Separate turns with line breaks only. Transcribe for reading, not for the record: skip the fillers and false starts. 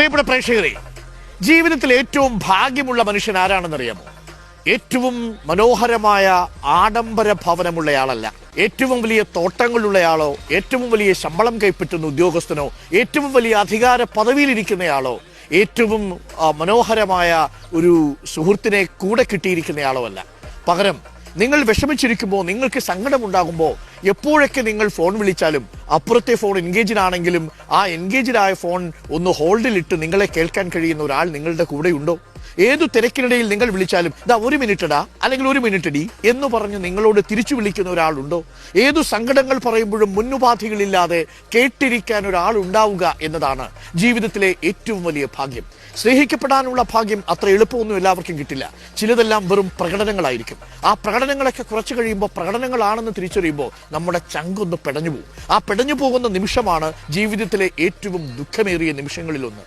പ്രിയപ്പെട്ട പ്രേക്ഷകരെ, ജീവിതത്തിൽ ഏറ്റവും ഭാഗ്യമുള്ള മനുഷ്യൻ ആരാണെന്നറിയാമോ? ഏറ്റവും മനോഹരമായ ആഡംബര ഭവനമുള്ളയാളല്ല, ഏറ്റവും വലിയ തോട്ടങ്ങളുള്ളയാളോ, ഏറ്റവും വലിയ ശമ്പളം കൈപ്പറ്റുന്ന ഉദ്യോഗസ്ഥനോ, ഏറ്റവും വലിയ അധികാര പദവിയിലിരിക്കുന്നയാളോ, ഏറ്റവും മനോഹരമായ ഒരു സുഹൃത്തിനെ കൂടെ കിട്ടിയിരിക്കുന്നയാളോ അല്ല. പകരം നിങ്ങൾ വിഷമിച്ചിരിക്കുമ്പോൾ, നിങ്ങൾക്ക് സങ്കടമുണ്ടാകുമ്പോൾ, എപ്പോഴൊക്കെ നിങ്ങൾ ഫോൺ വിളിച്ചാലും അപ്പുറത്തെ ഫോൺ എൻഗേജ്ഡ് ആണെങ്കിലും ആ എൻഗേജ്ഡ് ആയ ഫോൺ ഒന്ന് ഹോൾഡിലിട്ട് നിങ്ങളെ കേൾക്കാൻ കഴിയുന്ന ഒരാൾ നിങ്ങളുടെ കൂടെയുണ്ടോ? ഏതു തിരക്കിനിടയിൽ നിങ്ങൾ വിളിച്ചാലും ഇതാ ഒരു മിനിറ്റടാ, അല്ലെങ്കിൽ ഒരു മിനിറ്റടി എന്ന് പറഞ്ഞ് നിങ്ങളോട് തിരിച്ചു വിളിക്കുന്ന ഒരാളുണ്ടോ? ഏതു സങ്കടങ്ങൾ പറയുമ്പോഴും മുന്നുപാധികളില്ലാതെ കേട്ടിരിക്കാൻ ഒരാൾ ഉണ്ടാവുക എന്നതാണ് ജീവിതത്തിലെ ഏറ്റവും വലിയ ഭാഗ്യം. സ്നേഹിക്കപ്പെടാനുള്ള ഭാഗ്യം അത്ര എളുപ്പമൊന്നും എല്ലാവർക്കും കിട്ടില്ല. ചിലതെല്ലാം വെറും പ്രകടനങ്ങളായിരിക്കും. ആ പ്രകടനങ്ങളൊക്കെ കുറച്ച് കഴിയുമ്പോൾ, പ്രകടനങ്ങളാണെന്ന് തിരിച്ചറിയുമ്പോൾ നമ്മുടെ ചങ്കൊന്ന് പെടഞ്ഞു പോകും. ആ പെടഞ്ഞു പോകുന്ന നിമിഷമാണ് ജീവിതത്തിലെ ഏറ്റവും ദുഃഖമേറിയ നിമിഷങ്ങളിലൊന്ന്.